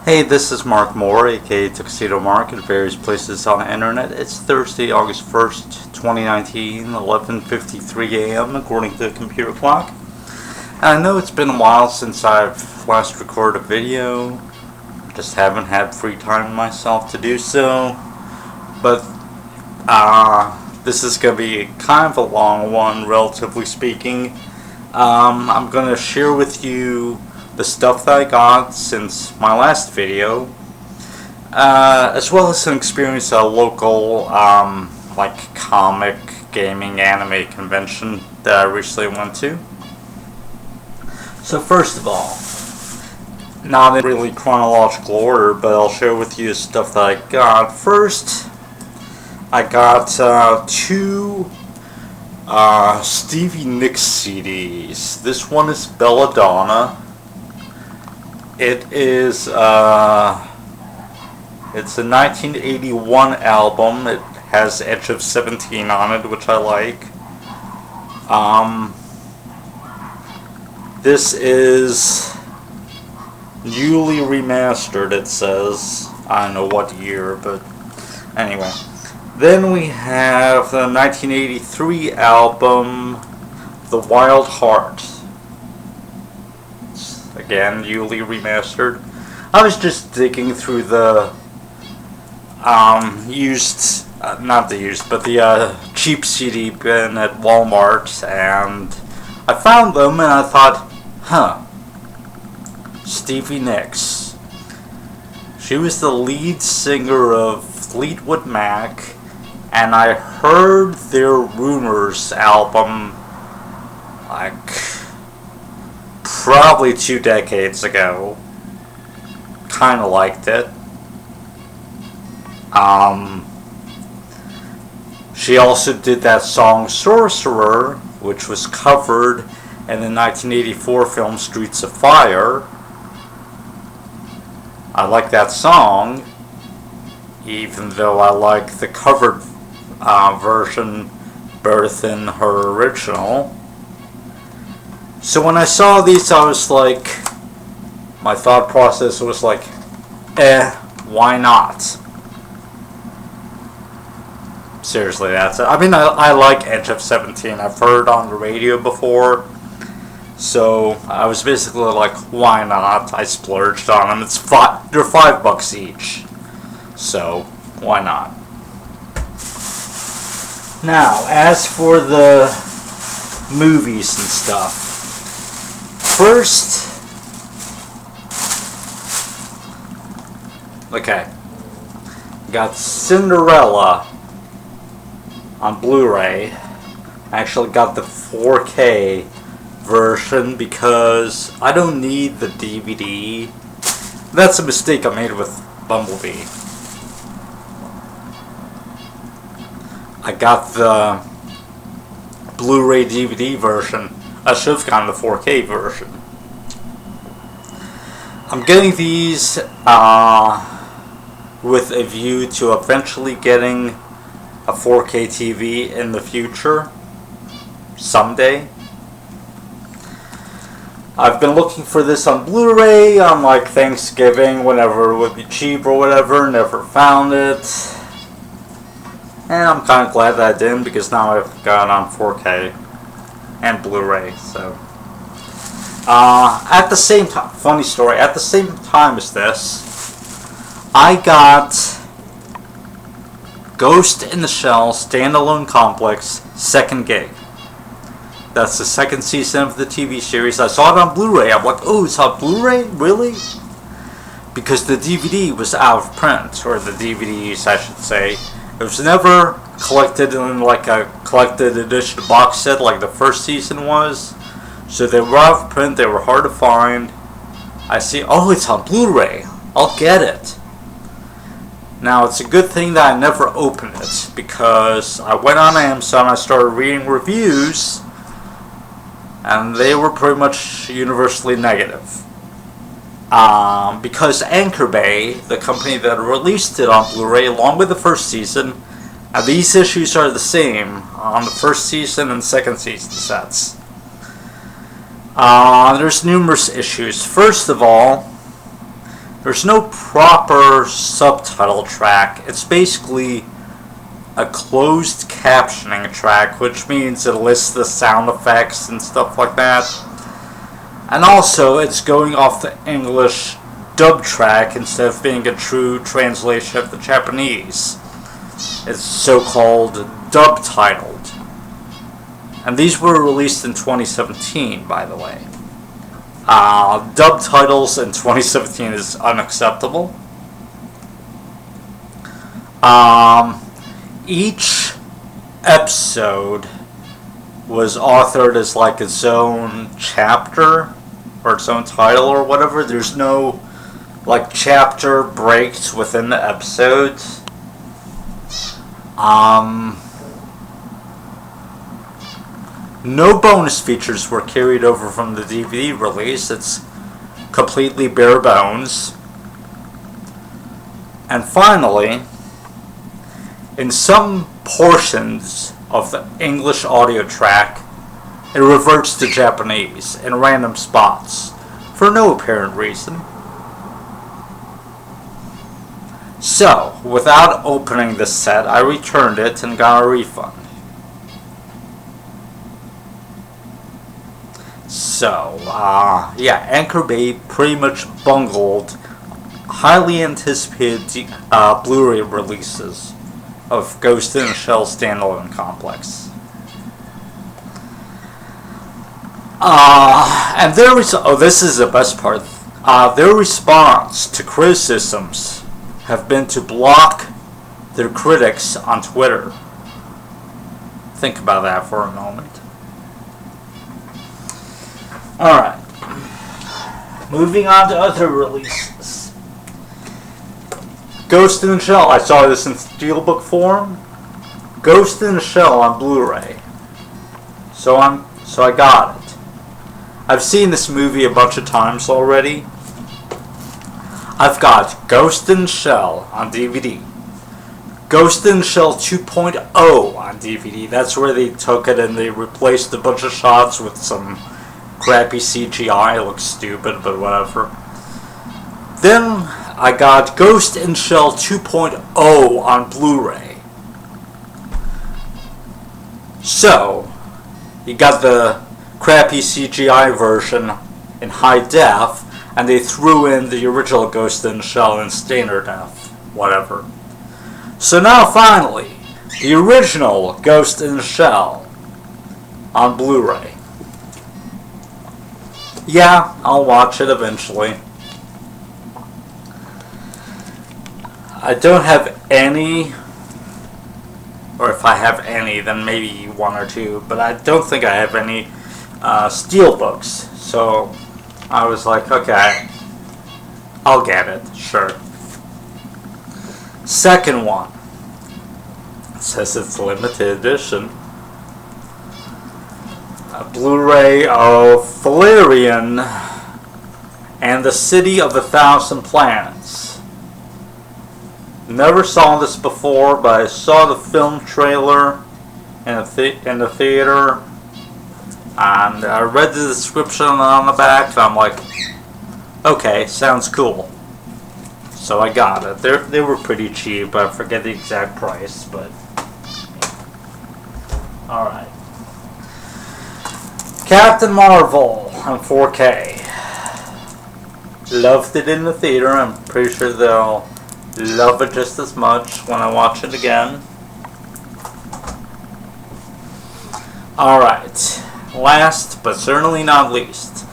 Hey, this is Mark Moore, aka Tuxedo Mark, at various places on the internet. It's Thursday, August 1st, 2019, 11:53 a.m. according to the computer clock. And I know it's been a while since I've last recorded a video. Just haven't had free time myself to do so. But this is going to be kind of a long one, relatively speaking. I'm going to share with you the stuff that I got since my last video, as well as an experience at a local, comic, gaming, anime convention that I recently went to. So first of all, not in really chronological order, but I'll share with you the stuff that I got. First, I got two Stevie Nicks CDs. This one is Belladonna. It is, it's a 1981 album. It has Edge of 17 on it, which I like. This is newly remastered, it says. I don't know what year, but anyway. Then we have the 1983 album, The Wild Heart. Again, newly remastered. I was just digging through the cheap CD bin at Walmart, and I found them, and I thought, Stevie Nicks. She was the lead singer of Fleetwood Mac, and I heard their Rumors album, probably 2 decades ago. Kinda liked it. She also did that song Sorcerer, which was covered in the 1984 film Streets of Fire. I like that song, even though I like the covered version better than her original. So when I saw these, I was like, my thought process was like, why not? Seriously, that's it. I mean, I like Edge of 17. I've heard it on the radio before. So I was basically like, why not? I splurged on them. They're $5 each. So why not? Now, as for the movies and stuff. First, got Cinderella on Blu-ray. I actually got the 4K version because I don't need the DVD. That's a mistake I made with Bumblebee. I got the Blu-ray DVD version. I should have gotten the 4K version. I'm getting these with a view to eventually getting a 4K TV in the future. Someday. I've been looking for this on Blu-ray on Thanksgiving, whenever it would be cheap or whatever. Never found it. And I'm kind of glad that I didn't, because now I've got it on 4K. And Blu-ray, so. At the same time, funny story, at the same time as this, I got Ghost in the Shell Standalone Complex Second Gig. That's the second season of the TV series. I saw it on Blu-ray. I'm like, oh, it's on Blu-ray? Really? Because the DVD was out of print, or the DVDs, I should say. It was never collected in a collected edition box set like the first season was. So they were out of print, they were hard to find. I see, oh, it's on Blu-ray. I'll get it. Now, it's a good thing that I never opened it, because I went on Amazon, I started reading reviews, and they were pretty much universally negative. Because Anchor Bay, the company that released it on Blu-ray along with the first season, these issues are the same on the first season and second season sets. There's numerous issues. First of all, There's no proper subtitle track. It's basically a closed captioning track, which means it lists the sound effects and stuff like that. And also, it's going off the English dub track instead of being a true translation of the Japanese. It's so-called dub-titled. And these were released in 2017, by the way. Dub titles in 2017 is unacceptable. Each episode was authored as like its own chapter or its own title or whatever. There's no like chapter breaks within the episodes. No bonus features were carried over from the DVD release. It's completely bare bones. And finally, in some portions of the English audio track, it reverts to Japanese in random spots for no apparent reason. So, without opening the set, I returned it and got a refund. So, yeah, Anchor Bay pretty much bungled highly anticipated Blu-ray releases of Ghost in the Shell standalone complex. And this is the best part. Their response to criticisms have been to block their critics on Twitter. Think about that for a moment. Alright. Moving on to other releases. Ghost in the Shell. I saw this in Steelbook form. Ghost in the Shell on Blu-ray. So I got it. I've seen this movie a bunch of times already. I've got Ghost in the Shell on DVD. Ghost in the Shell 2.0 on DVD. That's where they took it and they replaced a bunch of shots with some crappy CGI. It looks stupid, but whatever. Then I got Ghost in Shell 2.0 on Blu-ray. So, you got the crappy CGI version in high def, and they threw in the original Ghost in the Shell in standard def. Whatever. So now finally, the original Ghost in the Shell on Blu-ray. Yeah, I'll watch it eventually. I don't have any, or if I have any, then maybe one or two, but I don't think I have any Steelbooks. So I was like, okay, I'll get it, sure. Second one. It says it's limited edition. A Blu-ray of Valerian and the City of 1,000 Planets. Never saw this before, but I saw the film trailer in the theater, and I read the description on the back, and I'm like, okay, sounds cool. So I got it. They were pretty cheap. I forget the exact price, but alright. Captain Marvel on 4K. Loved it in the theater. I'm pretty sure they'll love it just as much when I watch it again. Alright. Last, but certainly not least,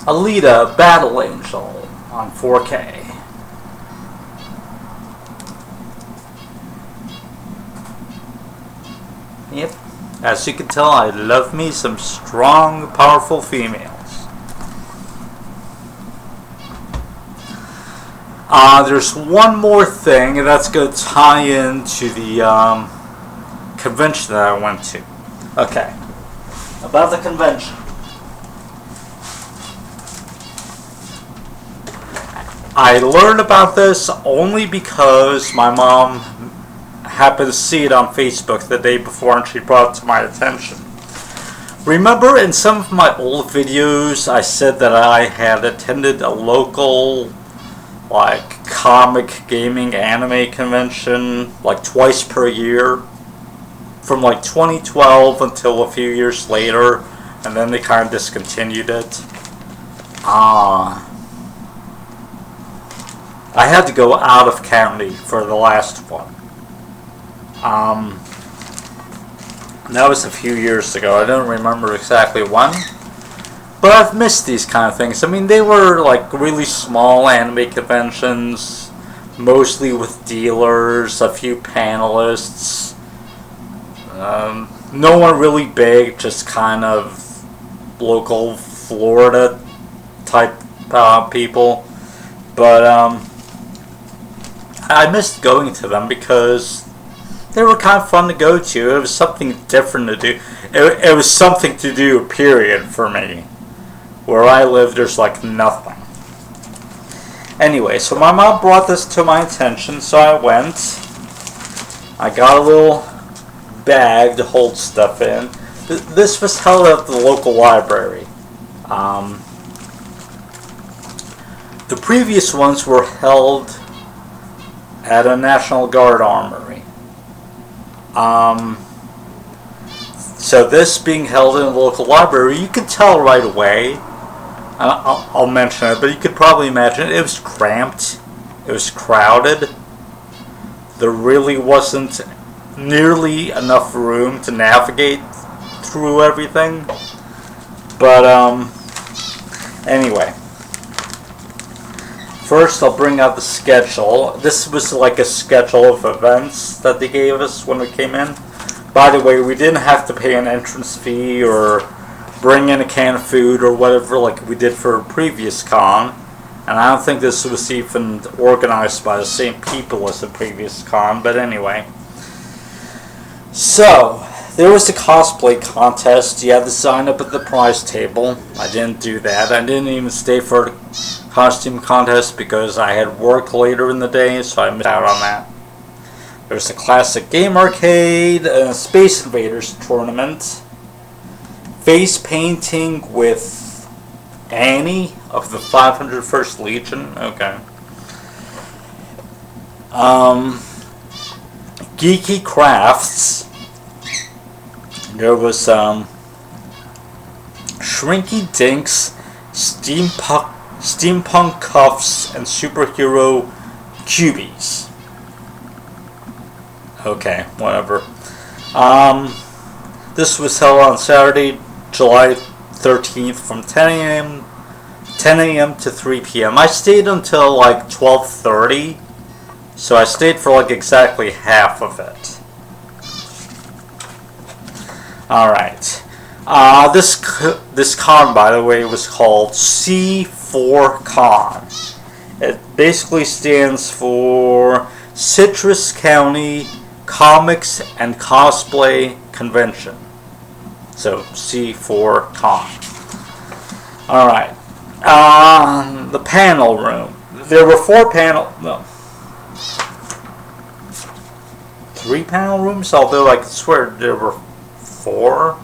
Alita Battle Angel on 4K. Yep. As you can tell, I love me some strong, powerful females. There's one more thing that's going to tie into the convention that I went to. Okay. About the convention. I learned about this only because my mom happened to see it on Facebook the day before and she brought it to my attention. Remember in some of my old videos I said that I had attended a local like comic, gaming, anime convention like twice per year from like 2012 until a few years later, and then they kind of discontinued it. I had to go out of county for the last one. That was a few years ago. I don't remember exactly when. But I've missed these kind of things. I mean, they were like really small anime conventions, mostly with dealers, a few panelists. No one really big, just kind of local Florida type people. But I missed going to them because they were kind of fun to go to. It was something different to do. It was something to do, period, for me. Where I live, there's like nothing. Anyway, so my mom brought this to my attention, so I went. I got a little bag to hold stuff in. This was held at the local library. The previous ones were held at a National Guard armory. So this being held in a local library, you can tell right away. I'll mention it, but you could probably imagine it was cramped. It was crowded. There really wasn't nearly enough room to navigate through everything. But anyway, first I'll bring out the schedule. This was like a schedule of events that they gave us when we came in. By the way, we didn't have to pay an entrance fee or bring in a can of food or whatever like we did for a previous con. And I don't think this was even organized by the same people as the previous con, but anyway. So, there was a cosplay contest. You had to sign up at the prize table. I didn't do that. I didn't even stay for the costume contest because I had work later in the day, so I missed out on that. There's a classic game arcade, a Space Invaders tournament, face painting with Annie of the 501st Legion. Okay. Geeky crafts. There was Shrinky Dinks, steampunk cuffs, and superhero cubies. Okay, whatever. This was held on Saturday, July 13th from 10 a.m. to 3 p.m. I stayed until like 12:30, so I stayed for like exactly half of it. Alright. This con, by the way, was called C4Con. It basically stands for Citrus County Comics and Cosplay Convention. So, C4Con. Alright. The panel room. There were 3 panel rooms, although I could swear there were 4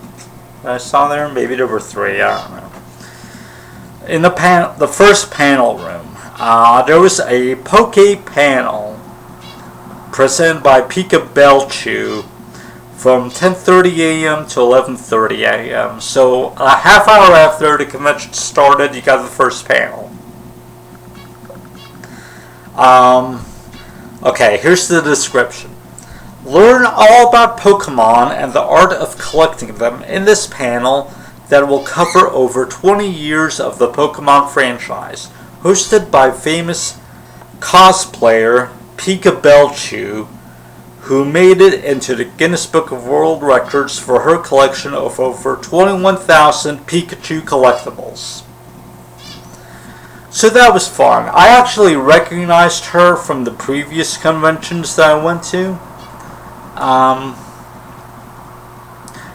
that I saw there. Maybe there were 3, I don't know. In the first panel room, there was a Poke panel presented by Pika Belchu from 10:30 a.m. to 11:30 a.m. So a half hour after the convention started, you got the first panel. Okay, here's the description. Learn all about Pokemon and the art of collecting them in this panel that will cover over 20 years of the Pokemon franchise, hosted by famous cosplayer Pika Belchu, who made it into the Guinness Book of World Records for her collection of over 21,000 Pikachu collectibles. So that was fun. I actually recognized her from the previous conventions that I went to.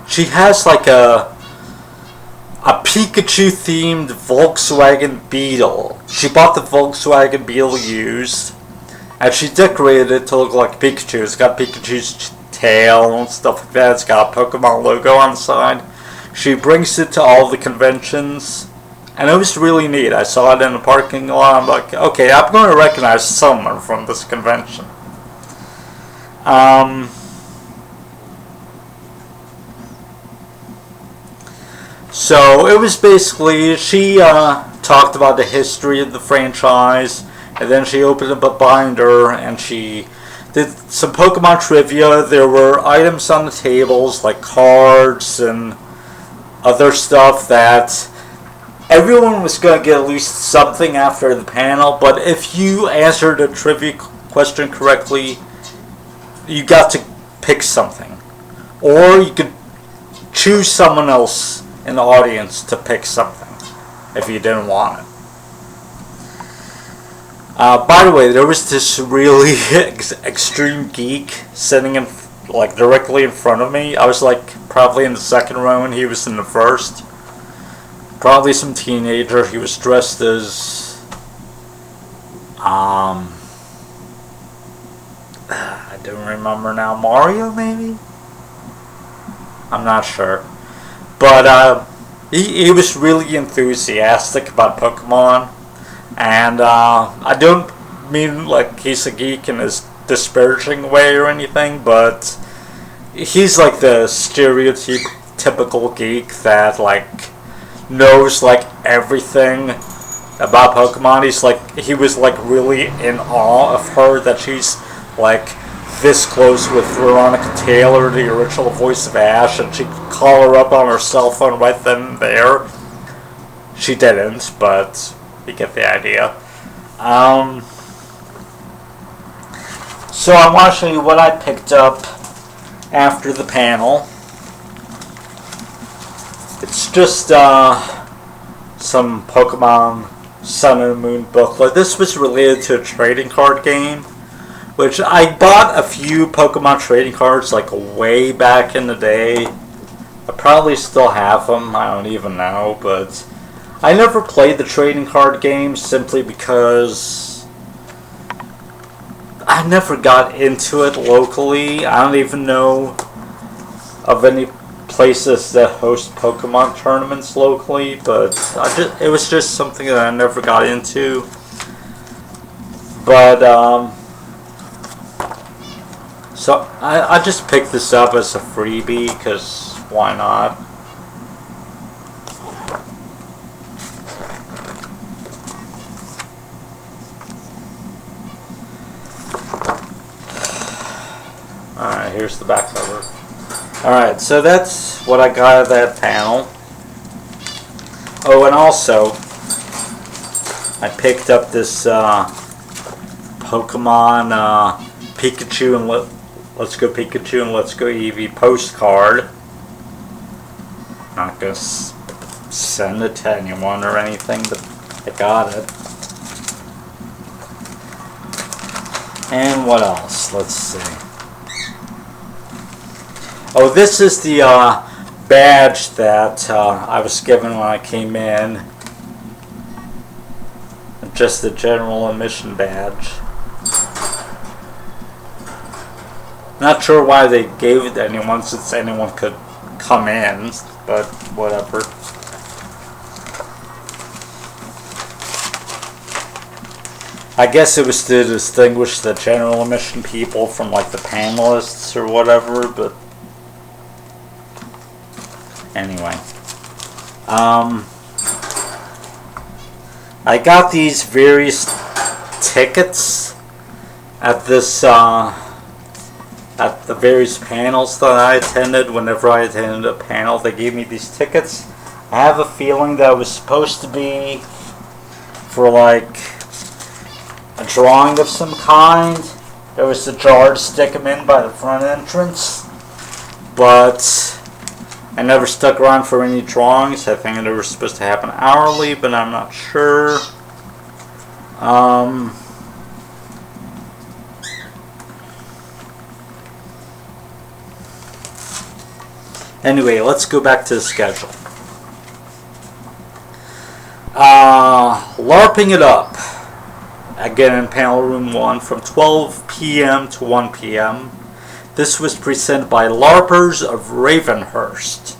She has like a Pikachu themed Volkswagen Beetle. She bought the Volkswagen Beetle used, and she decorated it to look like Pikachu. It's got Pikachu's tail and stuff like that. It's got a Pokemon logo on the side. She brings it to all the conventions, And it was really neat. I saw it in the parking lot. I'm like, okay, I'm going to recognize someone from this convention. So it was basically, she talked about the history of the franchise, and then she opened up a binder and she did some Pokemon trivia. There were items on the tables like cards and other stuff that everyone was going to get at least something after the panel, but if you answered a trivia question correctly, you got to pick something. Or you could choose someone else in the audience to pick something if you didn't want it. By the way, there was this really extreme geek sitting in, like, directly in front of me. I was like probably in the second row and he was in the first. Probably some teenager. He was dressed as I don't remember now. Mario, maybe? I'm not sure. But he was really enthusiastic about Pokemon. And I don't mean like he's a geek in his disparaging way or anything, but he's like the stereotypical geek that like knows like everything about Pokemon. He was like really in awe of her, that she's like this close with Veronica Taylor, the original voice of Ash, and she'd call her up on her cell phone right then and there. She didn't, but you get the idea. So I want to show you what I picked up after the panel. It's just some Pokemon Sun and Moon booklet. This was related to a trading card game, which I bought a few Pokemon trading cards like way back in the day. I probably still have them, I don't even know, but I never played the trading card game simply because I never got into it locally. I don't even know of any places that host Pokemon tournaments locally, but it was just something that I never got into. But so I just picked this up as a freebie because why not? Alright, here's the back cover. Alright, so that's what I got at that panel. Oh, and also, I picked up this Pokemon Pikachu and Let's Go Pikachu and Let's Go Eevee postcard. Not gonna send it to anyone or anything, but I got it. And what else? Let's see. Oh, this is the badge that I was given when I came in. Just the general admission badge. Not sure why they gave it to anyone, since anyone could come in, but whatever. I guess it was to distinguish the general admission people from like the panelists or whatever, but anyway. I got these various tickets at this at the various panels that I attended. Whenever I attended a panel, they gave me these tickets. I have a feeling that it was supposed to be for like a drawing of some kind. There was a jar to stick them in by the front entrance, but I never stuck around for any drawings. I think they were supposed to happen hourly, but I'm not sure. Anyway, let's go back to the schedule. LARPing It Up. Again in panel room 1 from 12 p.m. to 1 p.m. This was presented by LARPers of Ravenhurst.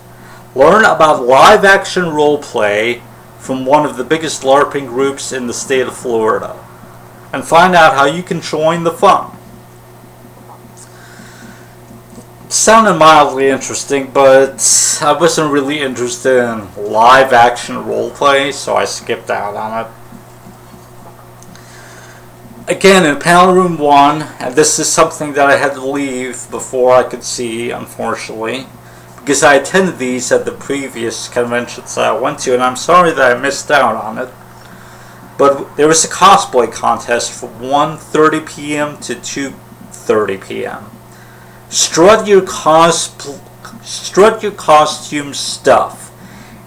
Learn about live action roleplay from one of the biggest LARPing groups in the state of Florida, and find out how you can join the fun. It sounded mildly interesting, but I wasn't really interested in live action roleplay, so I skipped out on it. Again, in Panel Room 1, and this is something that I had to leave before I could see, unfortunately, because I attended these at the previous conventions that I went to, and I'm sorry that I missed out on it. But there was a cosplay contest from 1:30 p.m. to 2:30 p.m. Strut your costume stuff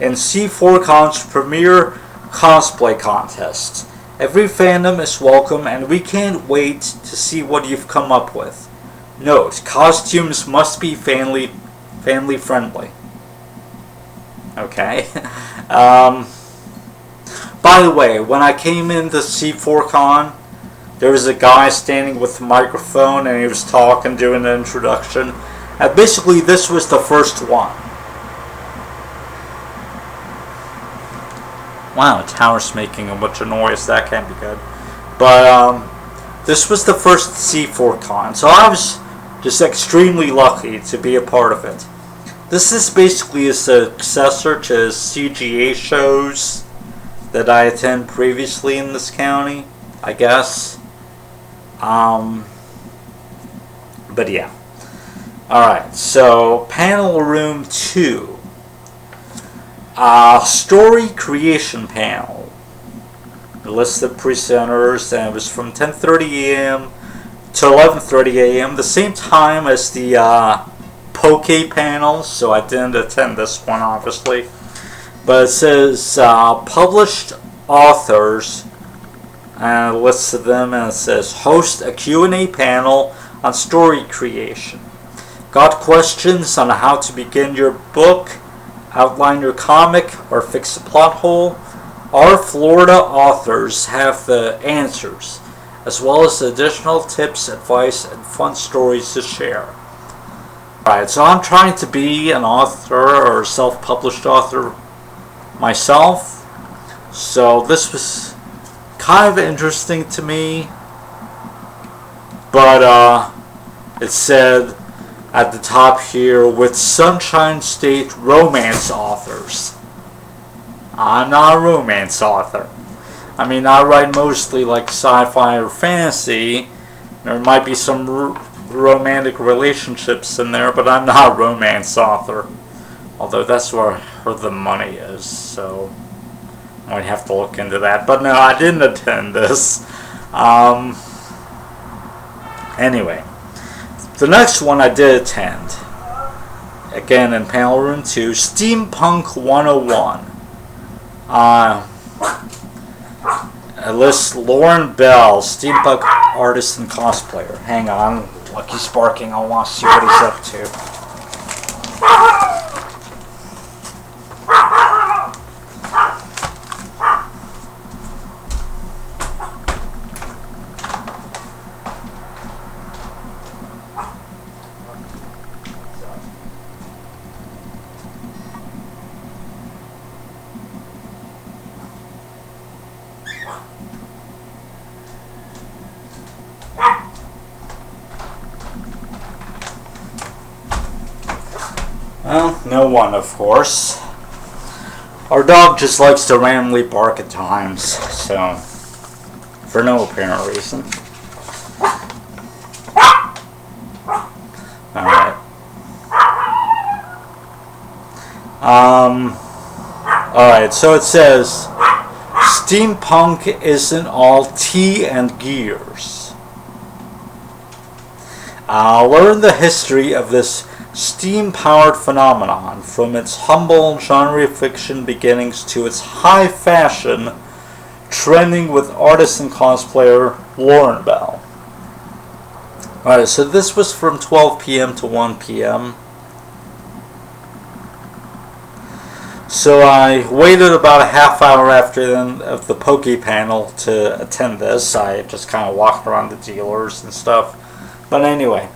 in C4Con's premier cosplay contest. Every fandom is welcome, and we can't wait to see what you've come up with. Note, costumes must be family friendly. Okay. By the way, when I came into C4Con, there was a guy standing with a microphone, and he was talking, doing an introduction. And basically, this was the first one. Wow, the tower's making a bunch of noise. That can't be good. But this was the first C4Con, so I was just extremely lucky to be a part of it. This is basically a successor to CGA shows that I attended previously in this county, I guess. But yeah. Alright, so Panel Room 2. Story creation panel. The list of presenters, and it was from 10:30 a.m. to 11:30 a.m. the same time as the Poke panel, so I didn't attend this one, obviously. But it says published authors, and it lists of them, and it says host a Q&A panel on story creation. Got questions on how to begin your book, outline your comic, or fix a plot hole? Our Florida authors have the answers, as well as additional tips, advice, and fun stories to share. Alright, so I'm trying to be an author or self-published author myself, so this was kind of interesting to me, but it said at the top here, with Sunshine State romance authors. I'm not a romance author. I mean, I write mostly like sci-fi or fantasy. There might be some romantic relationships in there, but I'm not a romance author. Although that's where the money is, so I might have to look into that. But no, I didn't attend this. Anyway. The next one I did attend, again in Panel Room 2, Steampunk 101. It lists Lauren Bell, steampunk artist and cosplayer. Hang on, Lucky's barking. I want to see what he's up to. Well, no one, of course. Our dog just likes to randomly bark at times, so, for no apparent reason. Alright. Alright, so it says, steampunk isn't all tea and gears. Learn the history of this steam-powered phenomenon, from its humble genre fiction beginnings to its high fashion, trending with artist and cosplayer Lauren Bell. Alright, so this was from 12 p.m. to 1 p.m. So I waited about a half hour after of the Poke panel to attend this. I just kind of walked around the dealers and stuff. But anyway,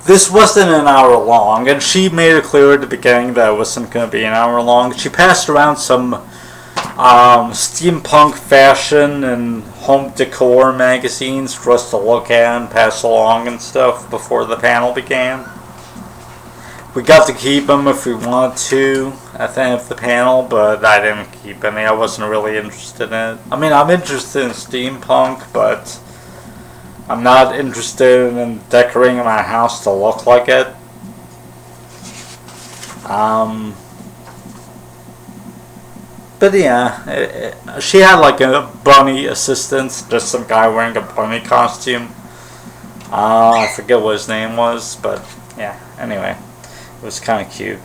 this wasn't an hour long, and she made it clear at the beginning that it wasn't going to be an hour long. She passed around some steampunk fashion and home decor magazines for us to look at and pass along and stuff before the panel began. We got to keep them if we wanted to at the end of the panel, but I didn't keep any. I wasn't really interested in it. I mean, I'm interested in steampunk, but I'm not interested in decorating my house to look like it. But yeah, she had like a bunny assistant, just some guy wearing a bunny costume. I forget what his name was, but yeah, anyway, it was kind of cute.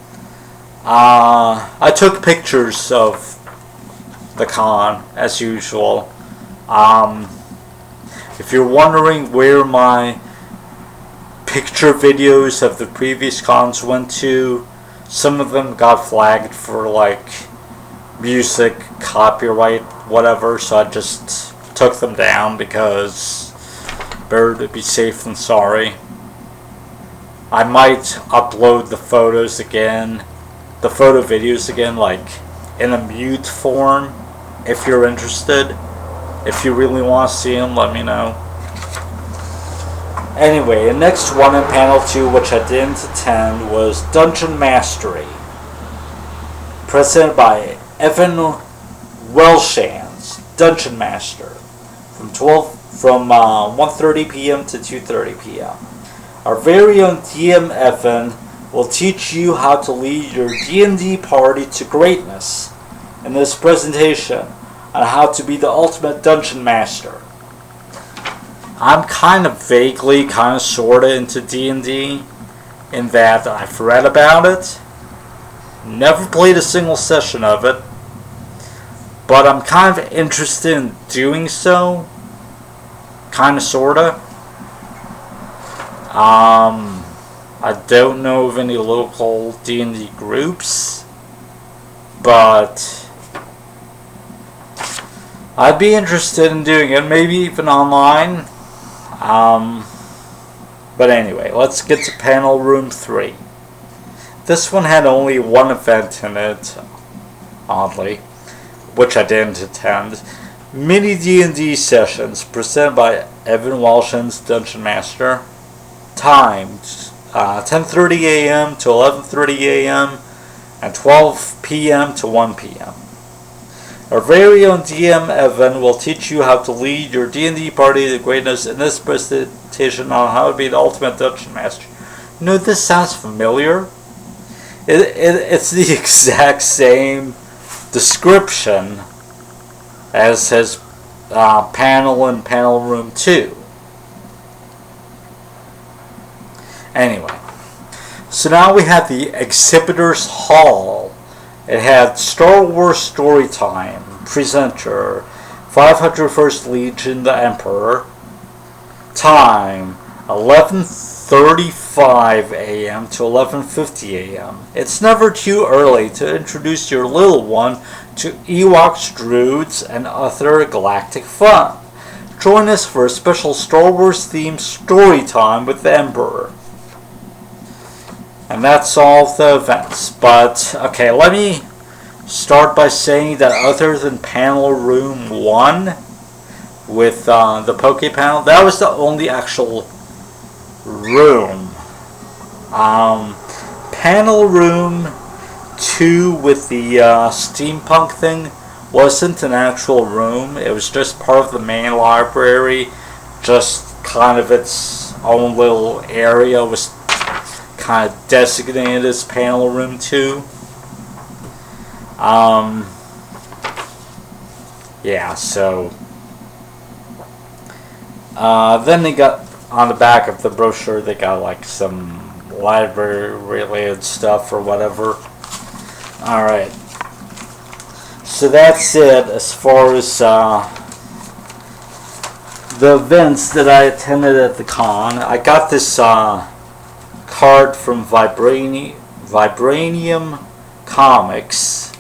I took pictures of the con, as usual. If you're wondering where my picture videos of the previous cons went to, some of them got flagged for like music, copyright, whatever, so I just took them down because better to be safe than sorry. I might upload the photos again, the photo videos again, like in a mute form, if you're interested. If you really want to see them, let me know. Anyway, the next one in panel 2, which I didn't attend, was Dungeon Mastery, presented by Evan Welshans, Dungeon Master, from 1:30 p.m. to 2:30 p.m. Our very own DM Evan will teach you how to lead your D&D party to greatness in this presentation on how to be the ultimate Dungeon Master. I'm kind of vaguely, kind of sorta into D&D in that I've read about it, never played a single session of it, but I'm kind of interested in doing so, kind of sorta. I don't know of any local D&D groups, but I'd be interested in doing it, maybe even online. But anyway, let's get to panel room 3. This one had only one event in it, oddly, which I didn't attend. Mini D&D sessions presented by Evan Welshans, Dungeon Master. Timed 10:30 a.m. to 11:30 a.m. and 12 p.m. to 1 p.m. Our very own DM Evan will teach you how to lead your D&D party to greatness in this presentation on how to be the ultimate Dungeon Master. You know, this sounds familiar. It's the exact same description as his panel in panel room 2. Anyway, so now we have the Exhibitors Hall. It had Star Wars Storytime, presenter, 501st Legion, the Emperor. Time, 11:35 a.m. to 11:50 a.m. It's never too early to introduce your little one to Ewoks, Druids, and other galactic fun. Join us for a special Star Wars themed story time with the Emperor. And that's all of the events. But, okay, let me start by saying that other than panel room 1 with the Poke panel, that was the only actual room. Panel room 2 with the steampunk thing wasn't an actual room. It was just part of the main library. Just kind of its own little area was kind of designated as panel room 2. Yeah, so then they got on the back of the brochure, they got like some library related stuff or whatever. Alright, so that's it as far as the events that I attended at the con. I got this card from Vibranium Comics.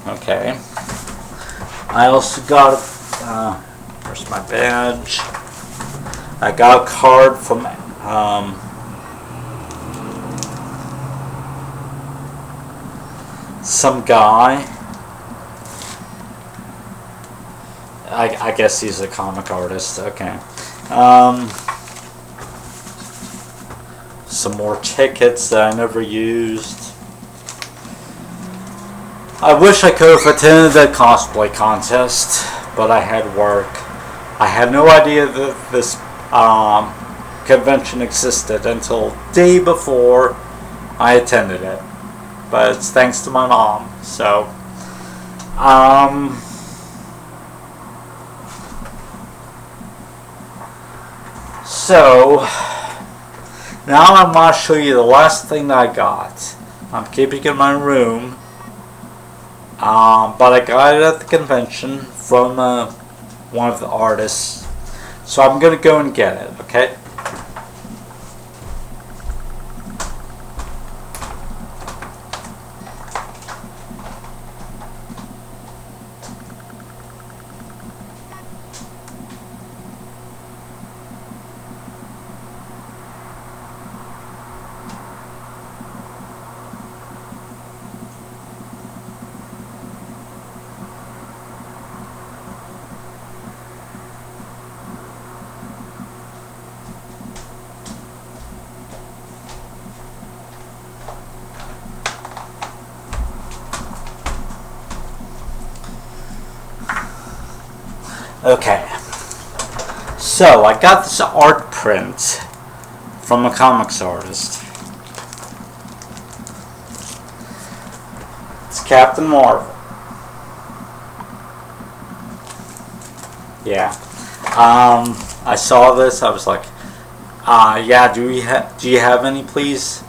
Okay. I also got, where's my badge? I got a card from some guy. I guess he's a comic artist. Okay. Some more tickets that I never used. I wish I could have attended the cosplay contest, but I had work. I had no idea that this convention existed until day before I attended it. But it's thanks to my mom. So, now I want to show you the last thing that I got. I'm keeping it in my room. But I got it at the convention from one of the artists. So I'm going to go and get it, okay? Okay, so I got this art print from a comics artist. It's Captain Marvel. Yeah. I saw this. I was like, yeah. Do you have any, please?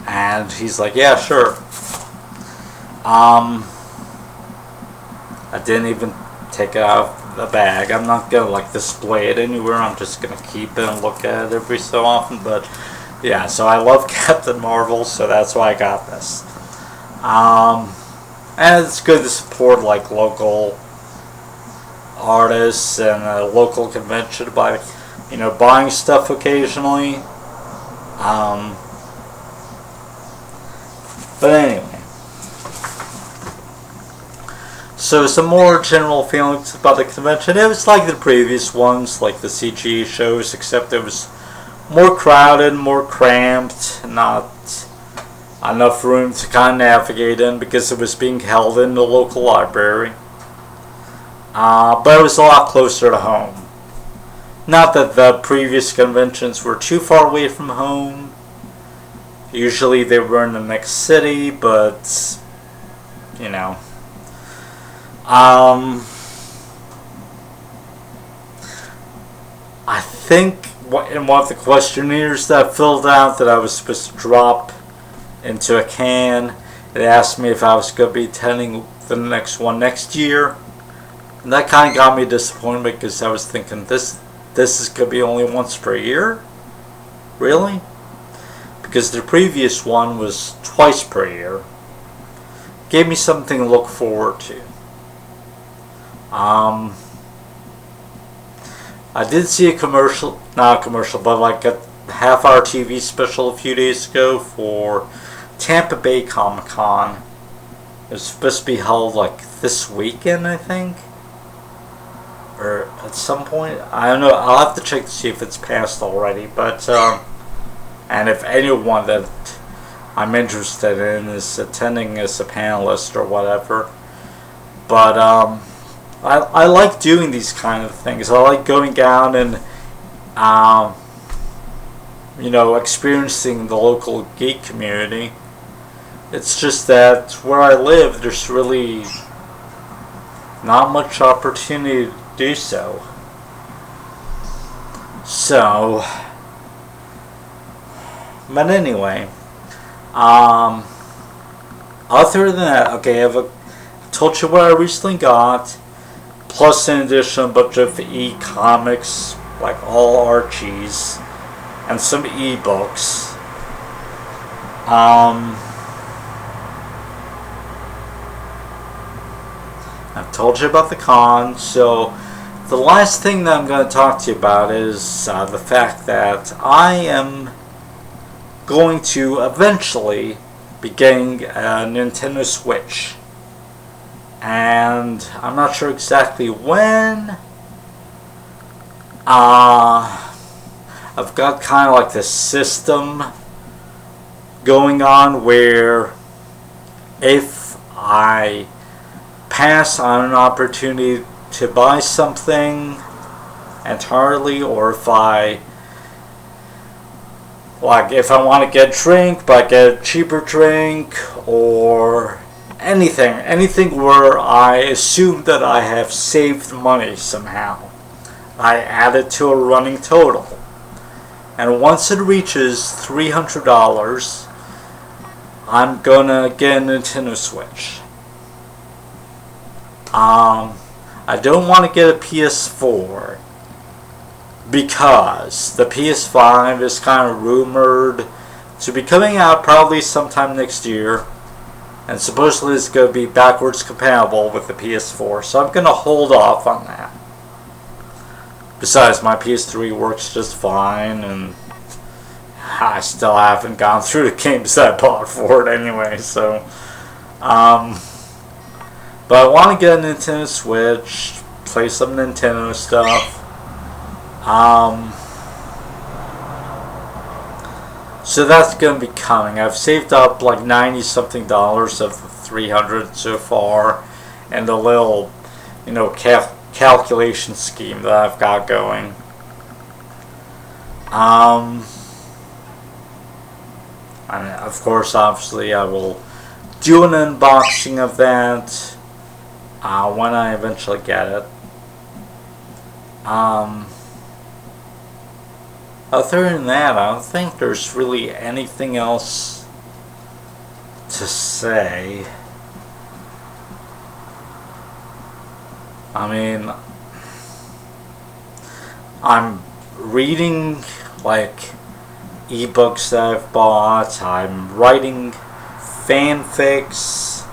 And he's like, yeah, sure. I didn't even take it out of the bag. I'm not gonna like display it anywhere. I'm just gonna keep it and look at it every so often. But yeah, so I love Captain Marvel, so that's why I got this. And it's good to support like local artists and a local convention by, buying stuff occasionally. But anyway. So some more general feelings about the convention. It was like the previous ones, like the CGE shows, except it was more crowded, more cramped, not enough room to kind of navigate in because it was being held in the local library. But it was a lot closer to home. Not that the previous conventions were too far away from home. Usually they were in the next city, but, I think in one of the questionnaires that I filled out that I was supposed to drop into a can, it asked me if I was going to be attending the next one next year. And that kind of got me disappointed because I was thinking this is going to be only once per year? Really? Because the previous one was twice per year. Gave me something to look forward to. I did see a commercial, not a commercial, but like a half-hour TV special a few days ago for Tampa Bay Comic Con. It was supposed to be held like this weekend, I think, or at some point. I don't know. I'll have to check to see if it's passed already. But and if anyone that I'm interested in is attending as a panelist or whatever. But I like doing these kind of things. I like going down and, experiencing the local geek community. It's just that where I live, there's really not much opportunity to do so. So, but anyway, other than that, okay, I told you what I recently got. Plus, in addition, a bunch of e-comics, like all Archies, and some e-books. I've told you about the con, so the last thing that I'm going to talk to you about is the fact that I am going to eventually be getting a Nintendo Switch. And I'm not sure exactly when. I've got kind of like this system going on where if I pass on an opportunity to buy something entirely, or if I want to get a drink but get a cheaper drink, or anything where I assume that I have saved money somehow, I add it to a running total. And once it reaches $300, I'm gonna get a Nintendo Switch. I don't want to get a PS4 because the PS5 is kind of rumored to be coming out probably sometime next year, and supposedly it's going to be backwards compatible with the PS4, so I'm going to hold off on that. Besides, my PS3 works just fine, and I still haven't gone through the games that I bought for it anyway, so but I want to get a Nintendo Switch, play some Nintendo stuff. So that's going to be coming. I've saved up like 90 something dollars of the 300 so far, and the little, calculation scheme that I've got going. And of course, obviously, I will do an unboxing of that when I eventually get it. Other than that, I don't think there's really anything else to say. I mean, I'm reading ebooks that I've bought. I'm writing fanfics.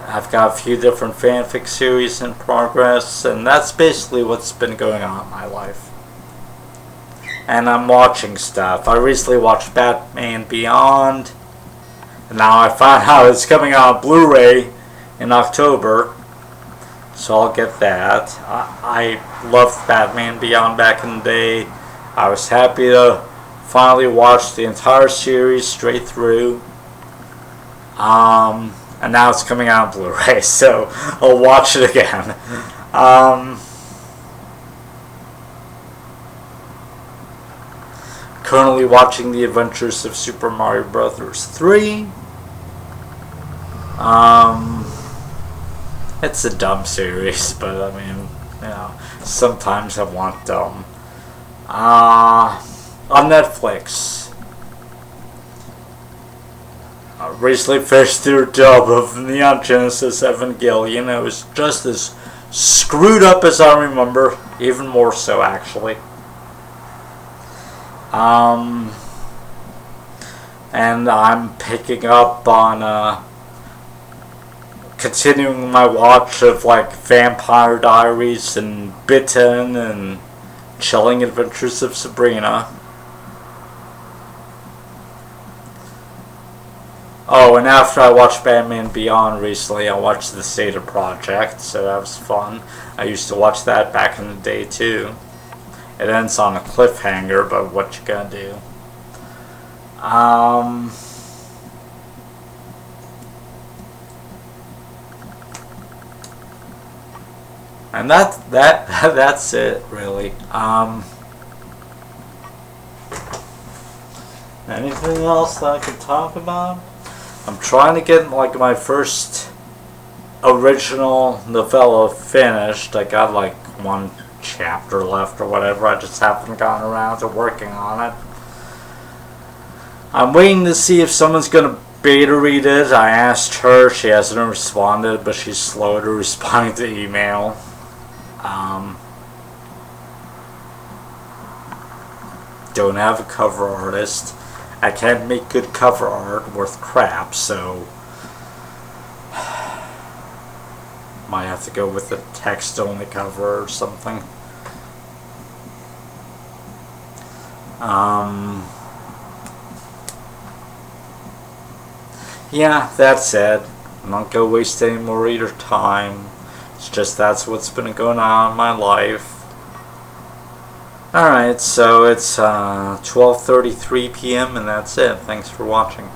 I've got a few different fanfic series in progress, and that's basically what's been going on in my life. And I'm watching stuff. I recently watched Batman Beyond, and now I found out it's coming out on Blu-ray in October, so I'll get that. I loved Batman Beyond back in the day. I was happy to finally watch the entire series straight through. And now it's coming out on Blu-ray, so I'll watch it again. Currently watching The Adventures of Super Mario Bros. 3. It's a dumb series, but I mean, sometimes I want dumb. On Netflix, I recently finished their dub of Neon Genesis Evangelion. It was just as screwed up as I remember, even more so actually. And I'm picking up on continuing my watch of Vampire Diaries and Bitten and Chilling Adventures of Sabrina. Oh, and after I watched Batman Beyond recently, I watched The Zeta Project, so that was fun. I used to watch that back in the day too. It ends on a cliffhanger, but what you gonna do? And that's it really. Anything else that I could talk about? I'm trying to get my first original novella finished. I got one chapter left or whatever. I just haven't gotten around to working on it. I'm waiting to see if someone's gonna beta read it. I asked her, she hasn't responded, but she's slow to responding to email. Don't have a cover artist. I can't make good cover art worth crap, so Might have to go with the text on the cover or something. Yeah, that's it. I'm not gonna waste any more reader time. It's just that's what's been going on in my life. Alright, so it's 12:33 p.m. and that's it. Thanks for watching.